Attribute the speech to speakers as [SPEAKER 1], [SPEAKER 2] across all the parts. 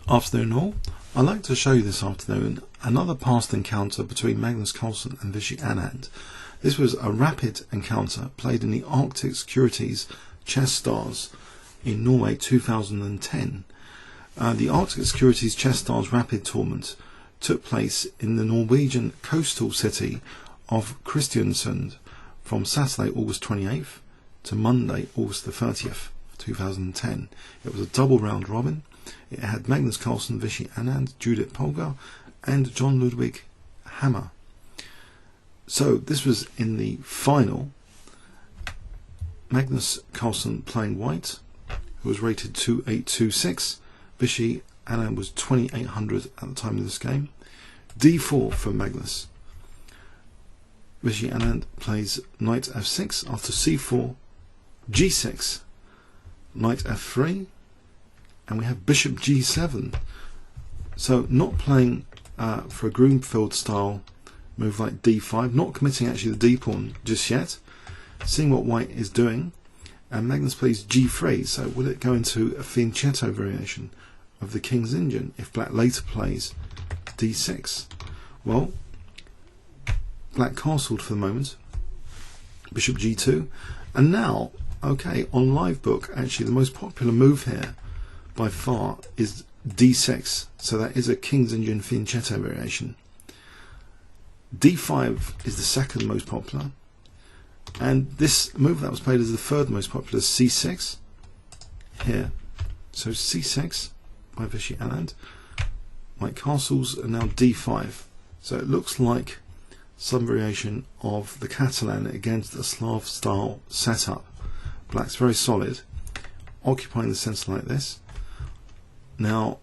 [SPEAKER 1] Afternoon all. I'd like to show you this afternoon another past encounter between Magnus Carlsen and Vishy Anand. This was a rapid encounter played in the Arctic Securities Chess Stars in Norway 2010. The Arctic Securities Chess Stars Rapid Tournament took place in the Norwegian coastal city of Kristiansund from Saturday, August 28th to Monday, August the 30th, 2010. It was a double round robin. It had Magnus Carlsen, Vishy Anand, Judith Polgar and John Ludwig Hammer. So this was in the final. Magnus Carlsen playing white, who was rated 2826. Vishy Anand was 2800 at the time of this game. D4 for Magnus. Vishy Anand plays knight f6 after c4, g6, knight f3, and we have bishop g7. So not playing for a Grünfeld style move like d5, not committing actually the d pawn just yet, seeing what white is doing, and Magnus plays g3. So will it go into a fianchetto variation of the king's engine if black later plays d6? Well, black castled for the moment, bishop g2, and now, okay, on Livebook, actually the most popular move here by far is d6, so that is a king's engine fianchetto variation. d5 is the second most popular, and this move that was played is the third most popular, c6 here. So c6 by Vishy Anand, white castles, and now d5. So it looks like some variation of the Catalan against a Slav style setup. Black's very solid, occupying the centre like this. Now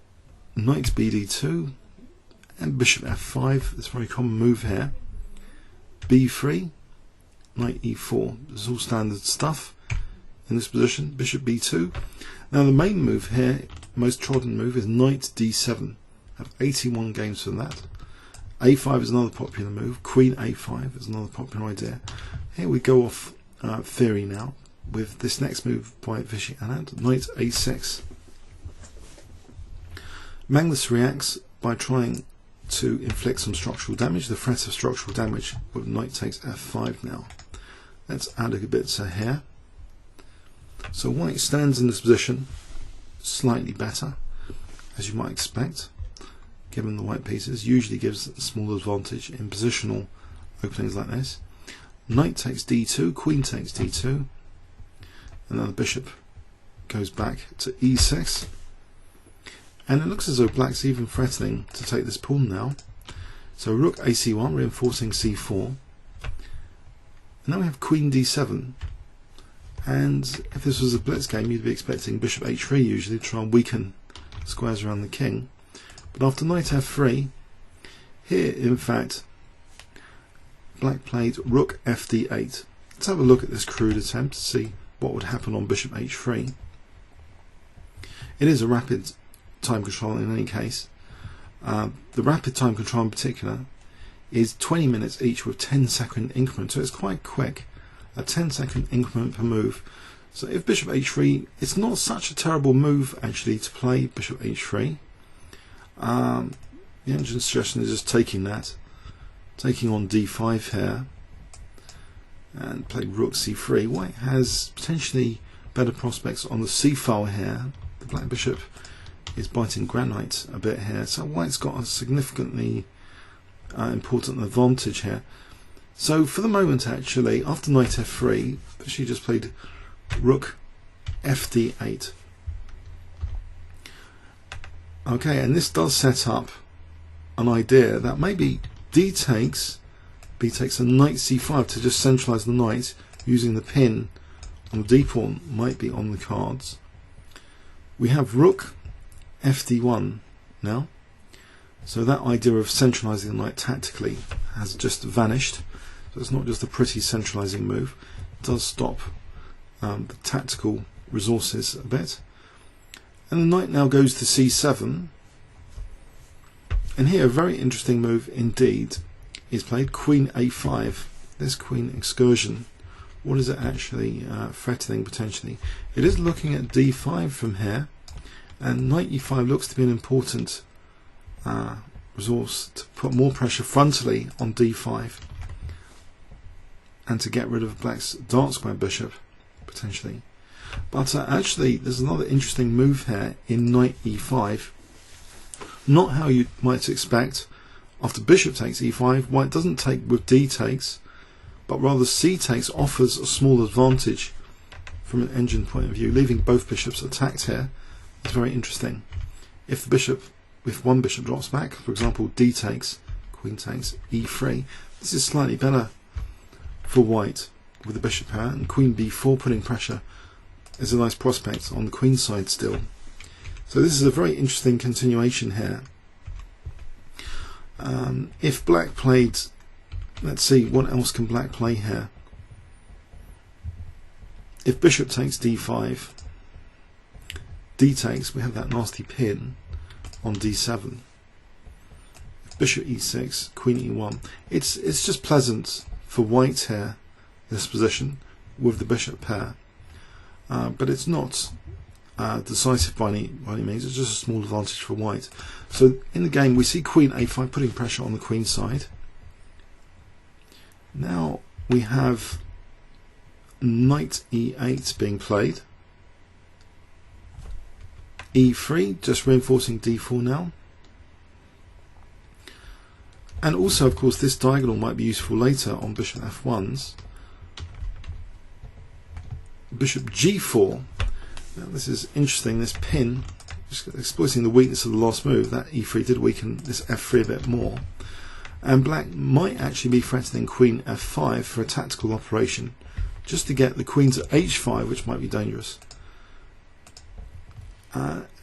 [SPEAKER 1] knight bd2 and bishop f5, this very common move here. b3, knight e4, this is all standard stuff in this position. Bishop b2. Now the main move here, most trodden move, is knight d7. I have 81 games for that. a5 is another popular move. Queen a5 is another popular idea. Here we go off theory now with this next move by Vishy Anand, knight a6. Magnus reacts by trying to inflict some structural damage. The threat of structural damage with knight takes f5 now. Let's add a bit to here. So white stands in this position slightly better, as you might expect, given the white pieces. Usually gives a small advantage in positional openings like this. Knight takes d2, queen takes d2, and then the bishop goes back to e6. And it looks as though black's even threatening to take this pawn now. So rook ac1, reinforcing c4. And now we have queen d7. And if this was a blitz game, you'd be expecting bishop h3 usually to try and weaken squares around the king. But after knight f3, here in fact, black played rook fd8. Let's have a look at this crude attempt to see what would happen on bishop h3. It is a rapid time control in any case. The rapid time control in particular is 20 minutes each with 10-second increment, so it's quite quick, a 10-second increment per move. So if bishop h3, it's not such a terrible move actually to play bishop h3. The engine suggestion is just taking that, taking on d5 here, and play rook c3. White has potentially better prospects on the c file here. The black bishop is biting granite a bit here, so white's got a significantly important advantage here. So for the moment actually, after knight f3, she just played rook fd8. Okay, and this does set up an idea that maybe d takes, b takes, and knight c5 to just centralize the knight using the pin on the d pawn might be on the cards. We have rook fd1 now, so that idea of centralizing the knight tactically has just vanished. So it's not just a pretty centralizing move, it does stop the tactical resources a bit. And the knight now goes to c7, and here a very interesting move indeed is played, queen a5. This queen excursion, what is it actually threatening potentially? It is looking at d5 from here, And knight e5 looks to be an important resource to put more pressure frontally on d5 and to get rid of black's dark square bishop potentially. But actually there's another interesting move here in knight e5. Not how you might expect. After bishop takes e5, white doesn't take with d takes, but rather c takes offers a small advantage from an engine point of view, leaving both bishops attacked here. It's very interesting. If one bishop drops back, for example d takes, queen takes, e3, this is slightly better for white with the bishop pair, and queen b4 putting pressure is a nice prospect on the queen side still. So this is a very interesting continuation here. If black played, let's see, what else can black play here? If bishop takes d5, d takes, we have that nasty pin on d7. If bishop e6, queen e1, it's just pleasant for white here, this position with the bishop pair, but it's not decisive by any means. It's just a small advantage for white. So in the game we see queen a5 putting pressure on the queen side. Now we have knight e8 being played, e3 just reinforcing d4 now, and also of course this diagonal might be useful later on bishop f1s. Bishop g4. Now this is interesting, this pin, just exploiting the weakness of the last move. That e3 did weaken this f3 a bit more, and black might actually be threatening queen f5 for a tactical operation, just to get the queen to h5, which might be dangerous.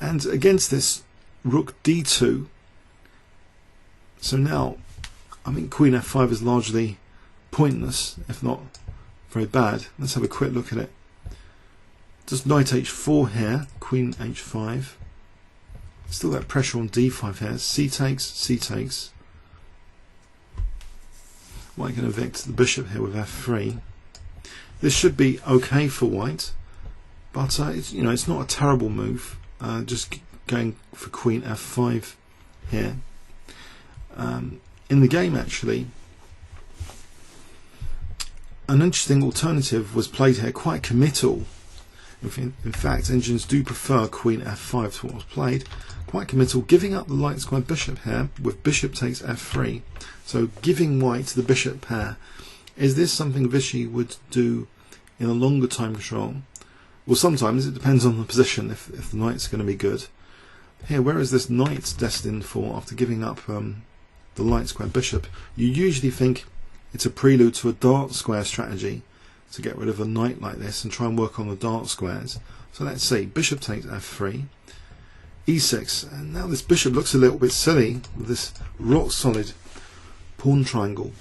[SPEAKER 1] And against this, rook d2. So now I think queen f5 is largely pointless, if not very bad. Let's have a quick look at it. Does knight h4 here, queen h5. Still that pressure on d5 here. C takes. White can evict the bishop here with f3. This should be okay for white, but it's not a terrible move. Just going for queen f5 here. In the game, actually, an interesting alternative was played here, quite committal. In fact, engines do prefer queen f5 to what was played. Quite committal, giving up the light square bishop here with bishop takes f3. So giving white the bishop pair. Is this something Vishy would do in a longer time control? Well, sometimes it depends on the position, if the knight's going to be good. Here, where is this knight destined for after giving up the light square bishop? You usually think it's a prelude to a dark square strategy to get rid of a knight like this and try and work on the dark squares. So let's see, bishop takes f3, e6, and now this bishop looks a little bit silly with this rock solid pawn triangle.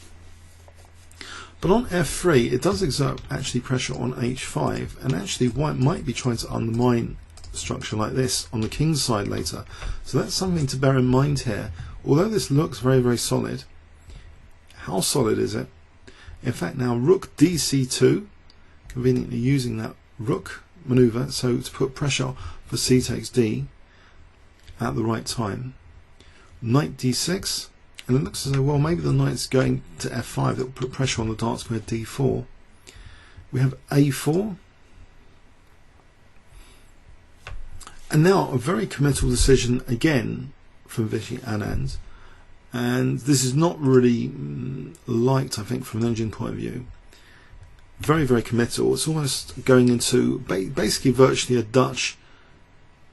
[SPEAKER 1] But on f3 it does exert actually pressure on h5, and actually white might be trying to undermine a structure like this on the king's side later. So that's something to bear in mind here. Although this looks very, very solid, how solid is it? In fact, now rook dc2, conveniently using that rook maneuver, so to put pressure for c takes d at the right time. Knight d6, and it looks as though, well, maybe the knight's going to f5, that will put pressure on the dark square d4. We have a4, and now a very committal decision again from Vishy Anand. And this is not really liked, I think, from an engine point of view. Very, very committal. It's almost going into basically virtually a Dutch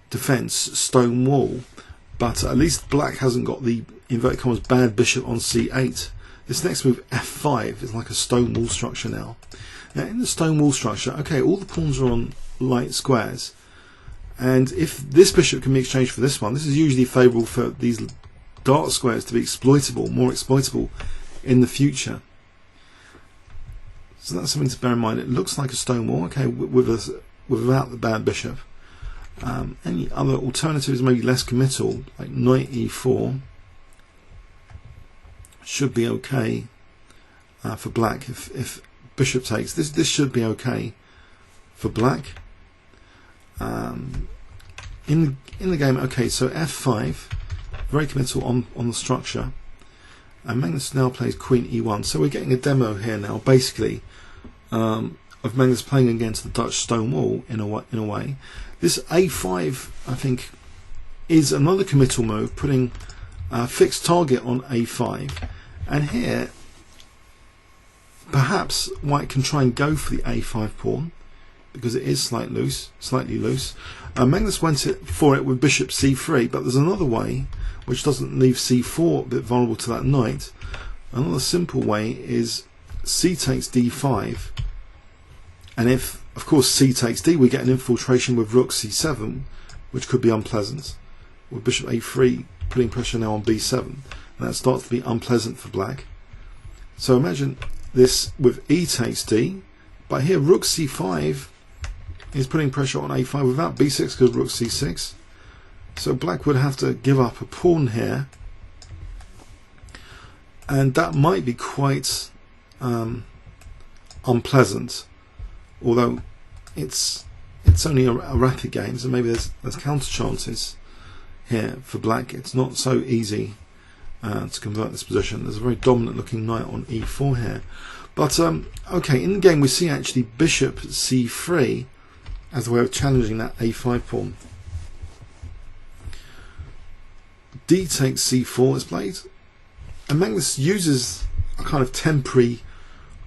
[SPEAKER 1] defence stone wall, but at least black hasn't got the inverted commas bad bishop on c8. This next move, f5, is like a stone wall structure now. Now in the stone wall structure, okay, all the pawns are on light squares, and if this bishop can be exchanged for this one, this is usually favourable for these dark squares to be exploitable, more exploitable in the future. So that's something to bear in mind. It looks like a stone wall, okay, without the bad bishop. Any other alternatives, maybe less committal, like knight e4, should be okay for black. If bishop takes, this should be okay for black. in the game. Okay, so f5, very committal on the structure, and Magnus now plays Queen e1. So we're getting a demo here now, basically, of Magnus playing against the Dutch stone wall in a way. This a5, I think, is another committal move, putting a fixed target on a5, and here perhaps white can try and go for the a5 pawn because it is slightly loose. Magnus went for it with bishop c3, but there's another way which doesn't leave c4 a bit vulnerable to that knight. Another simple way is c takes d5, and if of course c takes d, we get an infiltration with rook c7, which could be unpleasant, with bishop a3 putting pressure now on b7, and that starts to be unpleasant for black. So imagine this with e takes d, but here rook c5 is putting pressure on a5 without b6 because rook c6. So black would have to give up a pawn here, and that might be quite unpleasant, although it's only a rapid game, so maybe there's counter chances here for black. It's not so easy to convert this position. There's a very dominant looking knight on e4 here, but okay, in the game we see actually bishop c3 as a way of challenging that a5 pawn. D takes c4 is played, and Magnus uses a kind of temporary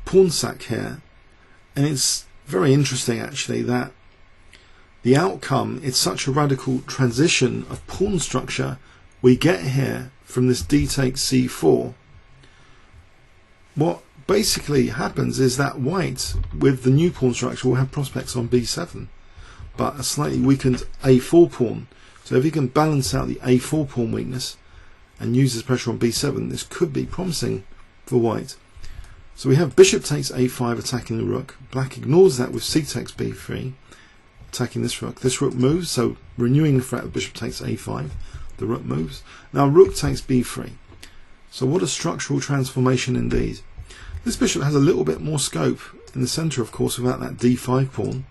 [SPEAKER 1] pawn sack here, and it's very interesting actually that the outcome, it's such a radical transition of pawn structure we get here from this d takes c4. What basically happens is that white with the new pawn structure will have prospects on b7, but a slightly weakened a4 pawn. So if he can balance out the a4 pawn weakness and use his pressure on b7, this could be promising for white. So we have bishop takes a5 attacking the rook. Black ignores that with c takes b3 attacking this rook. This rook moves, so renewing the threat of bishop takes a5. The rook moves. Now rook takes b3. So what a structural transformation indeed. This bishop has a little bit more scope in the centre, of course, without that d5 pawn.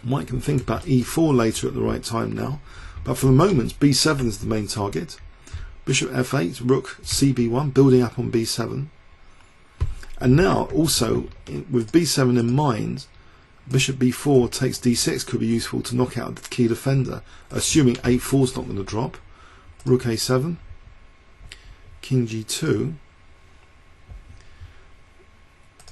[SPEAKER 1] White can think about e4 later at the right time now, but for the moment b7 is the main target. Bishop f8, rook cb1, building up on b7. And now also with b7 in mind, bishop b4 takes d6 could be useful to knock out the key defender, assuming a4 is not going to drop. Rook a7, king g2,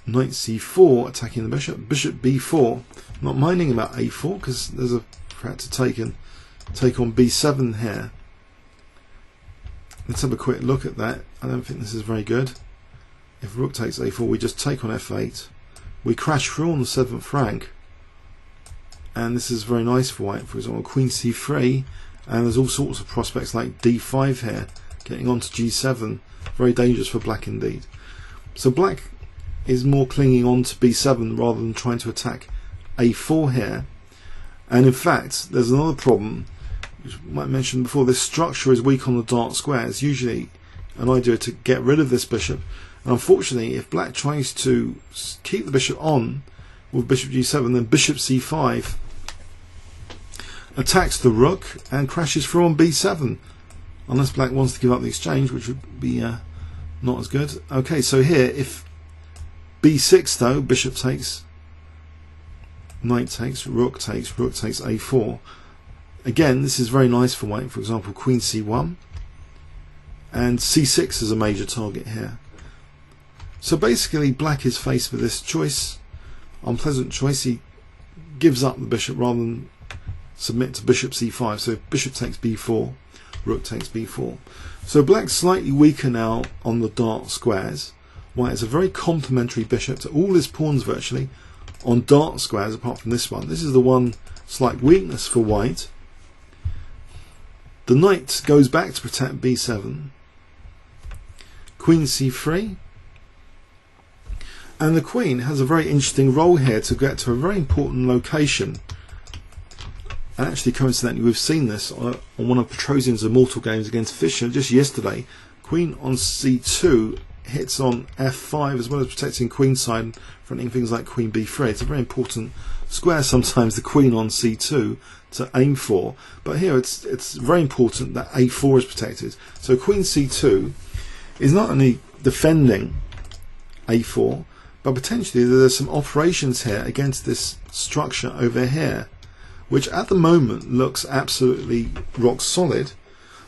[SPEAKER 1] knight c4 attacking the bishop, bishop b4, not minding about a4 because there's a threat to take on b7 here. Let's have a quick look at that. I don't think this is very good. If rook takes a4, we just take on f8. We crash through on the 7th rank, and this is very nice for white. For example, queen c3, and there's all sorts of prospects like d5 here, getting onto g7. Very dangerous for black indeed. So black is more clinging on to b7 rather than trying to attack a4 here. And in fact, there's another problem which I might mention before. This structure is weak on the dark square. It's usually an idea to get rid of this bishop, and unfortunately if black tries to keep the bishop on with bishop g7, then bishop c5 attacks the rook and crashes through on b7, unless black wants to give up the exchange, which would be not as good. Okay, so here if b6 though, bishop takes, knight takes, rook takes a4. Again, this is very nice for white. For example, queen c1, and c6 is a major target here. So basically black is faced with this choice, unpleasant choice. He gives up the bishop rather than submit to bishop c5. So bishop takes b4, rook takes b4. So black's slightly weaker now on the dark squares. White is a very complementary bishop to all his pawns virtually on dark squares apart from this one. This is the one slight weakness for white. The knight goes back to protect b7. Queen c3. And the queen has a very interesting role here to get to a very important location. And actually, coincidentally, we've seen this on one of Petrosian's immortal games against Fischer just yesterday. Queen on c2 hits on f5 as well as protecting queenside, fronting things like queen b3. It's a very important square sometimes, the queen on c2 to aim for, but here it's very important that a4 is protected. So queen c2 is not only defending a4, but potentially there's some operations here against this structure over here, which at the moment looks absolutely rock solid,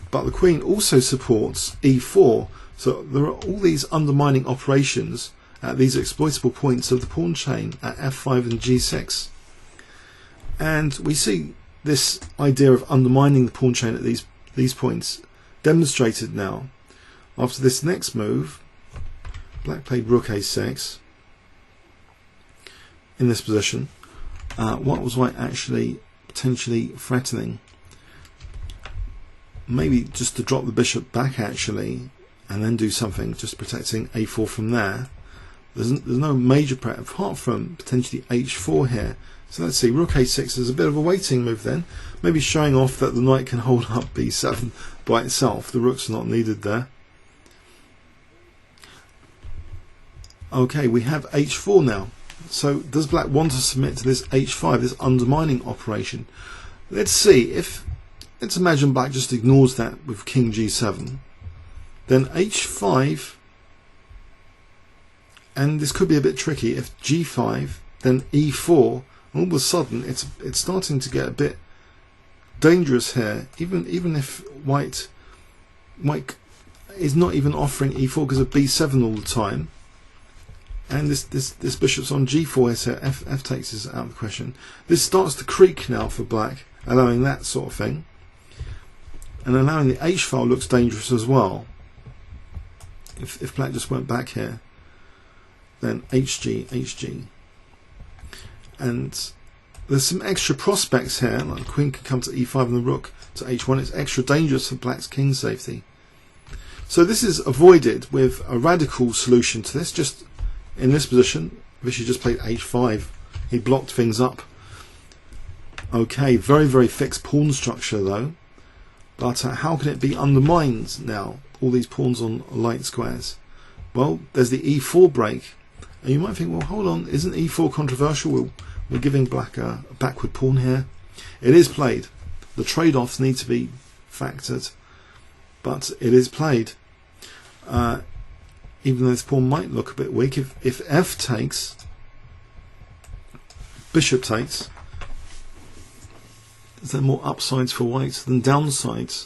[SPEAKER 1] but the queen also supports e4, so there are all these undermining operations at these exploitable points of the pawn chain at f5 and g6. And we see this idea of undermining the pawn chain at these points demonstrated now. After this next move, black played rook a6 in this position. What was white actually potentially threatening? Maybe just to drop the bishop back actually, and then do something, just protecting a4 from there. There's no major threat apart from potentially h4 here. So let's see, rook a6 is a bit of a waiting move then, maybe showing off that the knight can hold up b7 by itself. The rook's not needed there. Okay, we have h4 now. So does black want to submit to this h5, this undermining operation? Let's see, let's imagine black just ignores that with king g7, then h5, and this could be a bit tricky. If g5, then e4, all of a sudden it's starting to get a bit dangerous here, even if white is not even offering e4 because of b7 all the time. And this bishop's on g4 here, so f takes is out of the question. This starts to creak now for black, allowing that sort of thing, and allowing the h file looks dangerous as well. If black just went back here, then hg, and there's some extra prospects here, like the queen can come to e5 and the rook to h1. It's extra dangerous for black's king safety. So this is avoided with a radical solution to this. Just in this position, Vishy just played h5. He blocked things up. Okay, very, very fixed pawn structure though. But how can it be undermined now? All these pawns on light squares. Well, there's the e4 break. And you might think, well, hold on, isn't e4 controversial? We're giving black a backward pawn here. It is played. The trade-offs need to be factored. But it is played. Even though this pawn might look a bit weak, if f takes, bishop takes, is there more upsides for white than downsides?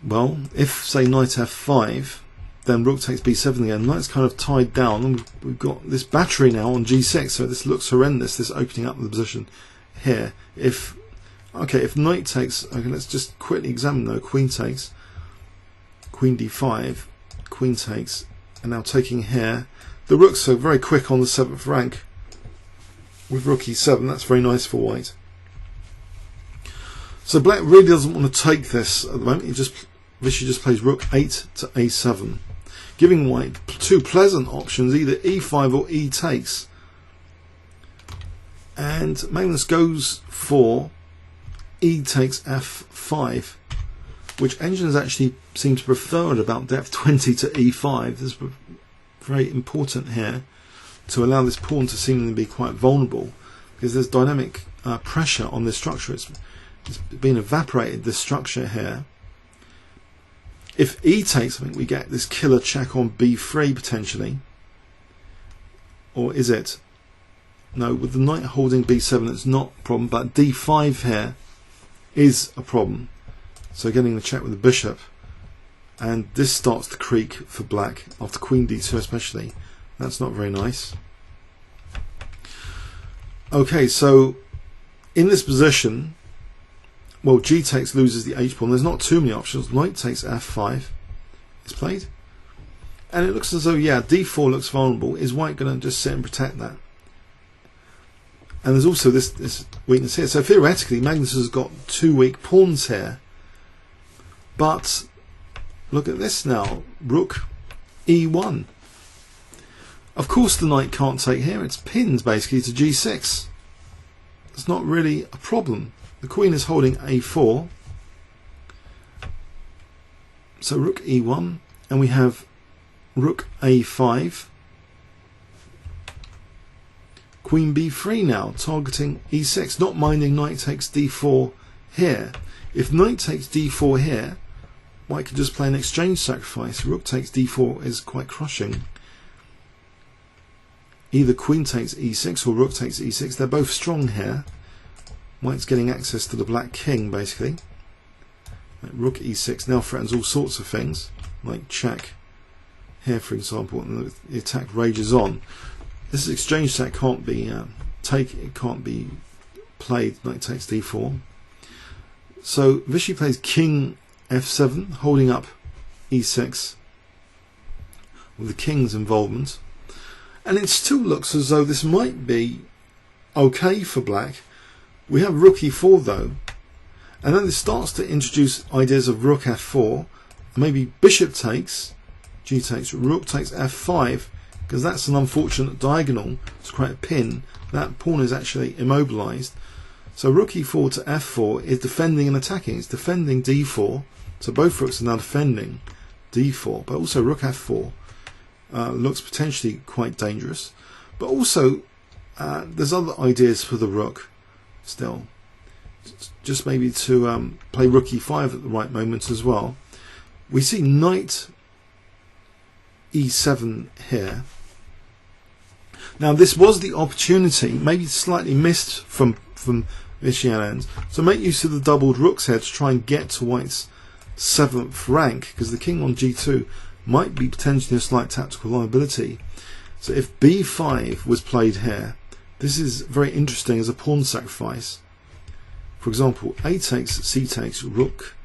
[SPEAKER 1] Well, if say knight f5, then rook takes b7 again. Knight's kind of tied down, and we've got this battery now on g6, so this looks horrendous, this opening up the position here. If knight takes, okay, let's just quickly examine though. Queen takes, queen d5, queen takes, and now taking here. The rooks are very quick on the 7th rank with rook e7. That's very nice for white. So black really doesn't want to take this at the moment. Vishy just plays rook 8 to a7, giving white two pleasant options, either e5 or e takes. And Magnus goes for e takes f5, which engines actually seem to prefer at about depth 20 to e5. This is very important here to allow this pawn to seemingly be quite vulnerable, because there's dynamic pressure on this structure. It's been evaporated, this structure here. If e takes, I think we get this killer check on b3 potentially. Or is it? No, with the knight holding b7 it's not a problem, but d5 here is a problem. So getting the check with the bishop, and this starts to creak for black after queen d2 especially. That's not very nice. Okay, so in this position, well, g takes loses the h pawn. There's not too many options. Knight takes f5 is played, and it looks as though, yeah, d4 looks vulnerable. Is white going to just sit and protect that? And there's also this weakness here. So theoretically, Magnus has got two weak pawns here. But look at this now, rook e1. Of course the knight can't take here. It's pinned basically to g6. It's not really a problem. The queen is holding a4. So rook e1, and we have rook a5, queen b3 now, targeting e6, not minding knight takes d4 here. If knight takes d4 here, white could just play an exchange sacrifice. Rook takes d4 is quite crushing. Either queen takes e6 or rook takes e6. They're both strong here. White's getting access to the black king, basically. Rook e6 now threatens all sorts of things, like check here, for example, and the attack rages on. This exchange sack can't be it can't be played. Knight takes d4. So Vishy plays king f7, holding up e6 with the king's involvement, and it still looks as though this might be okay for black. We have rook e4 though, and then this starts to introduce ideas of rook f4, maybe bishop takes, g takes, rook takes f5, because that's an unfortunate diagonal to create a pin. That pawn is actually immobilized. So rook e4 to f4 is defending and attacking. It's defending d4, so both rooks are now defending d4, but also rook f4 looks potentially quite dangerous. But also there's other ideas for the rook still, just maybe to play rook e5 at the right moment as well. We see knight e7 here. Now this was the opportunity, maybe slightly missed from Vishy and Anand, so make use of the doubled rooks here to try and get to white's 7th rank, because the king on g2 might be potentially a slight tactical liability. So if b5 was played here, this is very interesting as a pawn sacrifice. For example, a takes, c takes, rook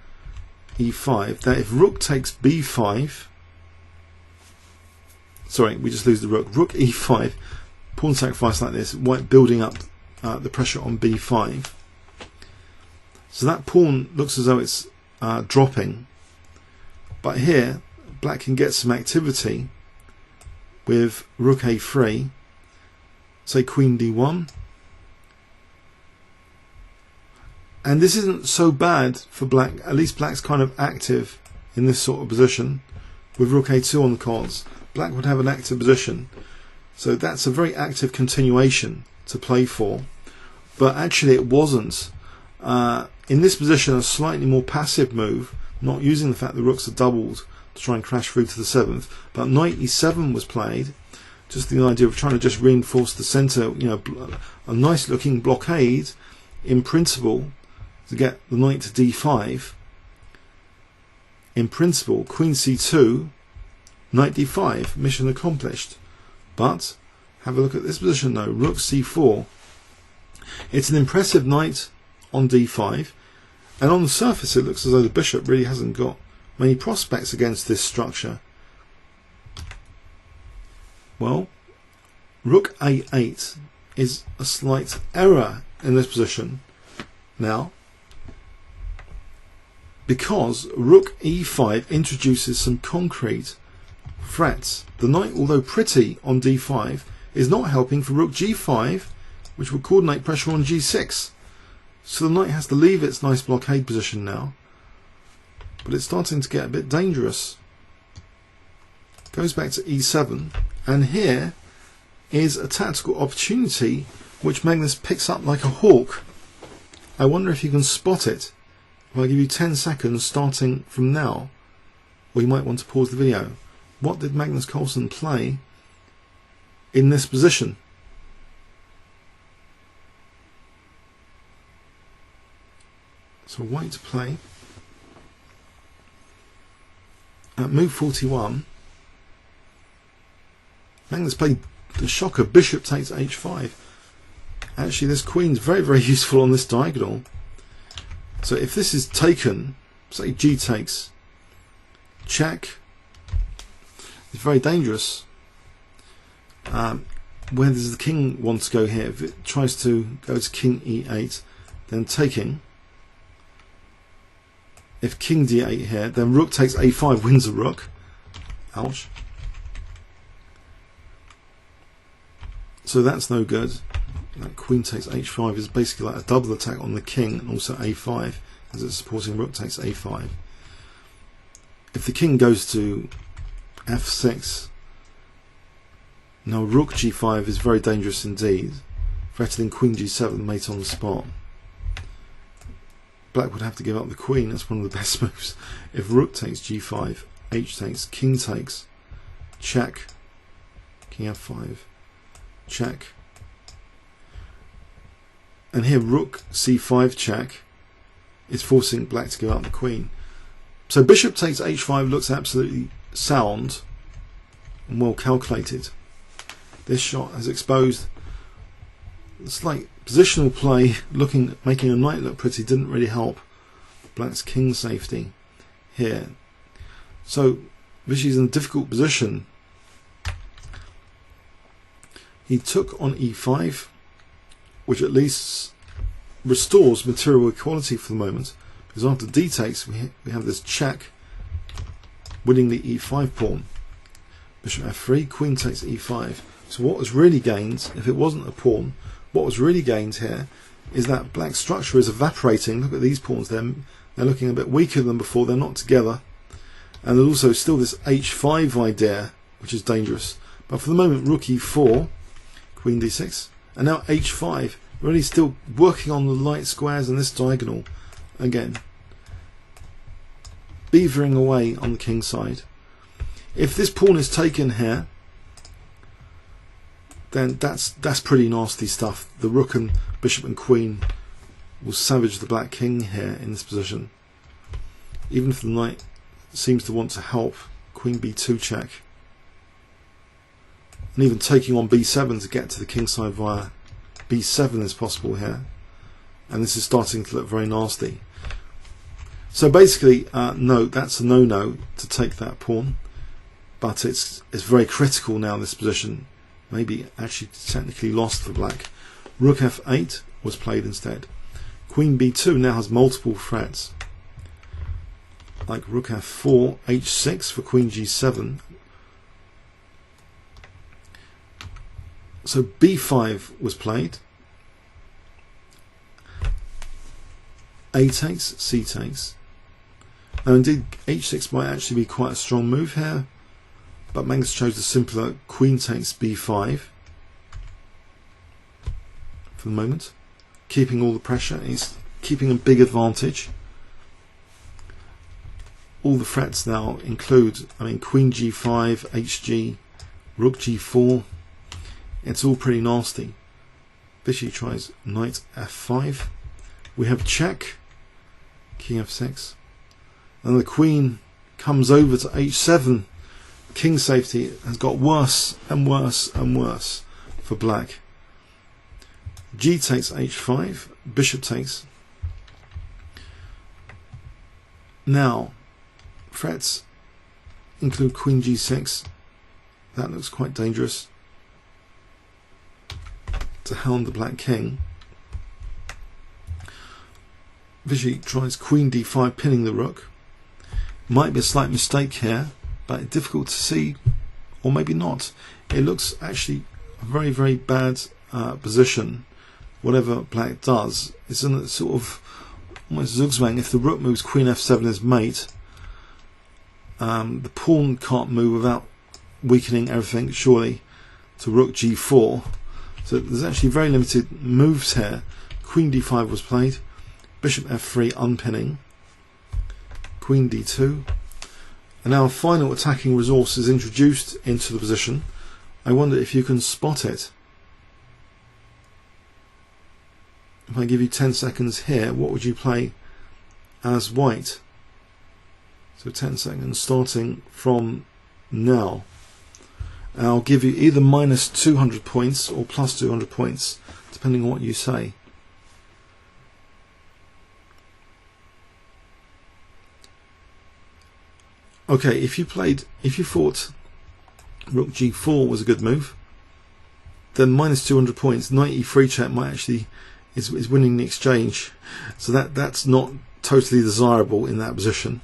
[SPEAKER 1] e5. That if rook takes b5, sorry, we just lose the rook. Rook e5, pawn sacrifice like this, white building up the pressure on b5. So that pawn looks as though it's dropping. But here, black can get some activity with rook a3, say queen d1. And this isn't so bad for black. At least black's kind of active in this sort of position. With rook a2 on the cards, black would have an active position. So that's a very active continuation to play for. But actually it wasn't. In this position, a slightly more passive move, not using the fact the rooks are doubled to try and crash through to the 7th. But knight e7 was played. Just the idea of trying to just reinforce the centre, you know, a nice looking blockade in principle to get the knight to d5. In principle, queen c2, knight d5, mission accomplished. But have a look at this position though, rook c4. It's an impressive knight on d5, and on the surface it looks as though the bishop really hasn't got many prospects against this structure. Well, rook a8 is a slight error in this position now, because rook e5 introduces some concrete threats. The knight, although pretty on d5, is not helping for rook g5, which will coordinate pressure on g6. So the knight has to leave its nice blockade position now, but it's starting to get a bit dangerous. Goes back to e7, and here is a tactical opportunity which Magnus picks up like a hawk. I wonder if you can spot it. If I give you 10 seconds starting from now, or you might want to pause the video. What did Magnus Carlsen play in this position? So white to play at move 41. Magnus played the shocker, bishop takes h5. Actually this queen's very, very useful on this diagonal. So if this is taken, say g takes, check, it's very dangerous. Where does the king want to go here? If it tries to go to king e8, then taking. If king d8 here, then rook takes a5, wins a rook. Ouch. So that's no good. That queen takes h5 is basically like a double attack on the king, and also a5 as it's supporting rook takes a5. If the king goes to f6. Now rook g5 is very dangerous indeed, threatening queen g7, mate on the spot. Black would have to give up the queen. That's one of the best moves. If rook takes g5, h takes, king takes, check, king f5, check, and here rook c5 check is forcing black to give up the queen. So bishop takes h5 looks absolutely sound and well calculated. This shot has exposed the slight positional play, making a knight look pretty, didn't really help black's king safety here. So Vishy's in a difficult position. He took on e5, which at least restores material equality for the moment, because after d takes we have this check, winning the e5 pawn. Bishop f3, queen takes e5. So what was really gained, if it wasn't a pawn, what was really gained here is that black's structure is evaporating. Look at these pawns, they're looking a bit weaker than before, they're not together. And there's also still this h5 idea, which is dangerous. But for the moment, rook e4, queen d6, and now h5, really still working on the light squares in this diagonal again, beavering away on the king side. If this pawn is taken here, then that's pretty nasty stuff. The rook and bishop and queen will savage the black king here in this position. Even if the knight seems to want to help, queen b2 check, and even taking on b7 to get to the king side via b7 is possible here, and this is starting to look very nasty. So basically, no, that's a no-no to take that pawn, but it's very critical now, this position. Maybe actually technically lost for black. Rook f8 was played instead. Queen b2 now has multiple threats, like rook f4, h6 for queen g7. So b5 was played. A takes, c takes. Now indeed h6 might actually be quite a strong move here, but Magnus chose the simpler queen takes b5 for the moment, keeping all the pressure. He's keeping a big advantage. All the threats now include, queen g5, hg, rook g4. It's all pretty nasty. Vishy tries knight f5. We have check, king f6, and the queen comes over to h7. King safety has got worse and worse and worse for black. G takes h5, bishop takes. Now, threats include queen g6. That looks quite dangerous to hound the black king. Vishy tries queen d5, pinning the rook. Might be a slight mistake here, but difficult to see, or maybe not. It looks actually a very, very bad position. Whatever black does, it's in a sort of almost zugzwang. If the rook moves, queen f7 is mate. The pawn can't move without weakening everything, surely, to rook g4. So there's actually very limited moves here. Queen d5 was played. Bishop f3 unpinning. Queen d2. And now a final attacking resource is introduced into the position. I wonder if you can spot it. If I give you 10 seconds here, what would you play as white? So 10 seconds starting from now. And I'll give you either minus 200 points or plus 200 points, depending on what you say. Okay, if you thought rook g4 was a good move, then minus 200 points, knight e3 check might actually is winning the exchange. So that's not totally desirable in that position,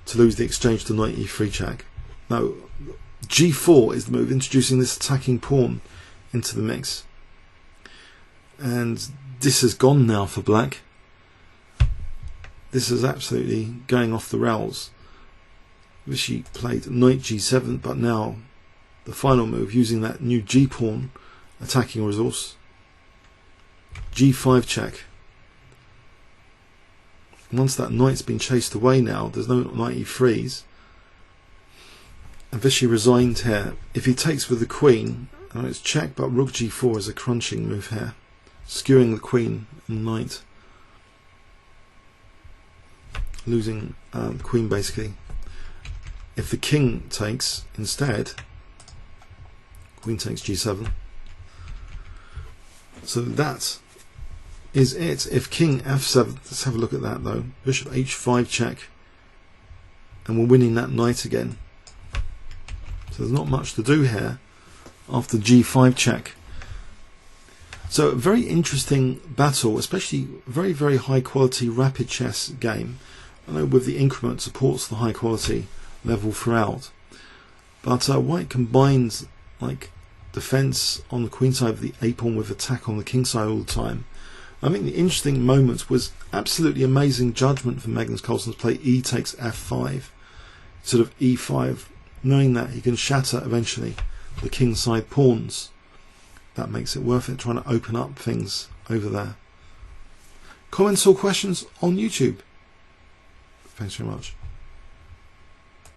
[SPEAKER 1] to lose the exchange to knight e3 check. No, g4 is the move, introducing this attacking pawn into the mix. And this has gone now for black. This is absolutely going off the rails. Vishy played knight g7, but now the final move, using that new g-pawn attacking resource, g5 check. Once that knight's been chased away now, there's no knight e3s, and Vishy resigned here. If he takes with the queen, it's check, but rook g4 is a crunching move here, skewing the queen and knight, losing the queen basically. If the king takes instead, queen takes g7. So that is it. If king f7, let's have a look at that though. Bishop h5 check, and we're winning that knight again. So there's not much to do here after g5 check. So a very interesting battle, especially very, very high quality rapid chess game. I know with the increment supports the high quality level throughout, but white combines like defense on the queen side of the a pawn with attack on the king side all the time. I think the interesting moment was absolutely amazing judgment from Magnus Carlsen's play e takes f5, sort of e5, knowing that he can shatter eventually the king side pawns. That makes it worth it, trying to open up things over there. Comments or questions on YouTube? Thanks very much.